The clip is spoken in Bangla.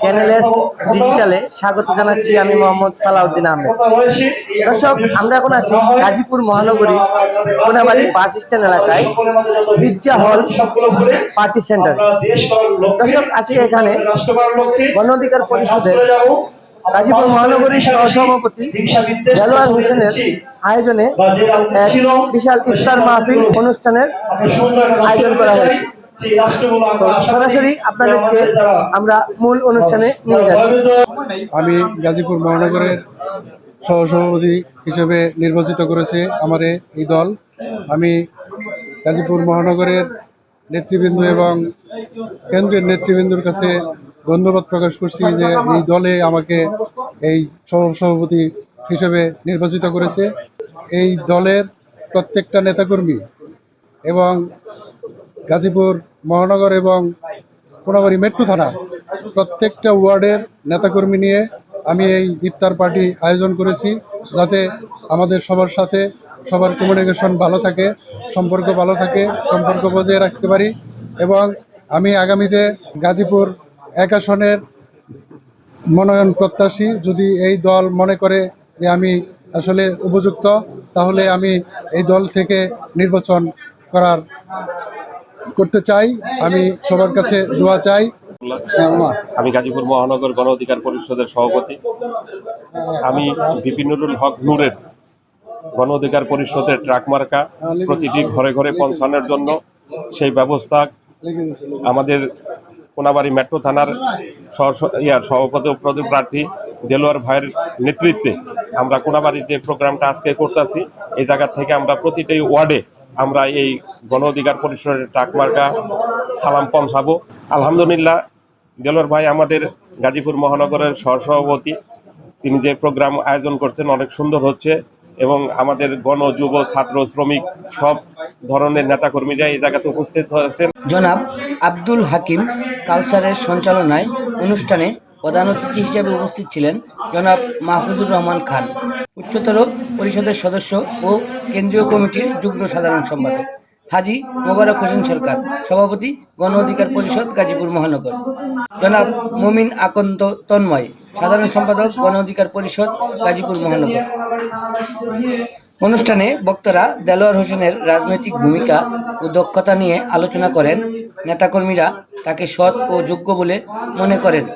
চ্যানেল এস ডিজিটালে স্বাগত জানাচ্ছি। আমি মোহাম্মদ সালাউদ্দিন আহমেদ। দর্শক, আমরা এখন আছি গাজীপুর মহানগরী কোনাবাড়ি বাস স্ট্যান্ড এলাকায় পিজ্জা হল পার্টি সেন্টার। দর্শক, আছি এখানে গণ অধিকার পরিষদের গাজীপুর মহানগরীর সহসভাপতি দেলোয়ার হোসেনের আয়োজনে এক বিশাল ইফতার মাহফিল অনুষ্ঠানের আয়োজন করা হয়েছে। তো সরাসরি আপনাদেরকে আমরা মূল অনুষ্ঠানে নিয়ে যাচ্ছি। আমি গাজীপুর মহানগরের সহসভাপতি হিসেবে নির্বাচিত করেছে আমার এই দল। আমি গাজীপুর মহানগরের নেতৃবৃন্দ এবং কেন্দ্রের নেতৃবৃন্দর কাছে ধন্যবাদ প্রকাশ করছি যে এই দলে আমাকে এই সহসভাপতি হিসেবে নির্বাচিত করেছে। এই দলের প্রত্যেকটা নেতাকর্মী এবং গাজীপুর মহানগর এবং কোনাবাড়ি মেট্রো থানার প্রত্যেকটা ওয়ার্ডের নেতাকর্মী নিয়ে আমি এই ইফতার পার্টি আয়োজন করেছি, যাতে আমাদের সবার সাথে সবার কমিউনিকেশন ভালো থাকে, সম্পর্ক ভালো থাকে, সম্পর্ক বজায় রাখতে পারি। এবং আমি আগামীতে গাজীপুর 1 আসনের মনোনয়ন প্রত্যাশী। যদি এই দল মনে করে যে আমি আসলে উপযুক্ত, তাহলে আমি এই দল থেকে নির্বাচন করতে চাই। আমি সবার কাছে দোয়া চাই। আমি গাজীপুর মহানগর গণ অধিকার পরিষদের সভাপতি। আমি বিপিনুরুল হক নূরের গণ অধিকার পরিষদের ট্রাক মার্কা প্রতিটি ঘরে ঘরে পৌঁছানোর জন্য সেই ব্যবস্থা আমাদের কোনাবাড়ি মেট্রো থানার সভাপতি প্রার্থী দেলোয়ার ভাইয়ের নেতৃত্বে আমরা কোনাবাড়িতে প্রোগ্রামটা আজকে করতেছি। এই জায়গা থেকে আমরা প্রতিটি ওয়ার্ডে আমরা এই গণ অধিকার পরিষদের ট্রাক মার্কা সালাম পৌঁছাবো। আলহামদুলিল্লাহ, দেলোয়ার ভাই আমাদের গাজীপুর মহানগরের সহসভাপতি, তিনি যে প্রোগ্রাম আয়োজন করছেন অনেক সুন্দর হচ্ছে এবং আমাদের গণ, যুব, ছাত্র, শ্রমিক সব ধরনের নেতাকর্মীরা এই জায়গাতে উপস্থিত হয়েছেন। জনাব আব্দুল হাকিম কাউসারের সঞ্চালনায় অনুষ্ঠানে প্রধান অতিথি হিসেবে উপস্থিত ছিলেন জনাব মাহফুজুর রহমান খান, উচ্চতর পরিষদের সদস্য ও কেন্দ্রীয় কমিটির যুগ্ম সাধারণ সম্পাদক, হাজী মোবারক হোসেন সরকার, সভাপতি গণ অধিকার পরিষদ গাজীপুর মহানগর, জনাব মুমিন আকন্দ তন্ময়, সাধারণ সম্পাদক গণ অধিকার পরিষদ গাজীপুর মহানগর। অনুষ্ঠানে বক্তারা দেলোয়ার হোসেনের রাজনৈতিক ভূমিকা ও দক্ষতা নিয়ে আলোচনা করেন। নেতাকর্মীরা তাকে সৎ ও যোগ্য বলে মনে করেন।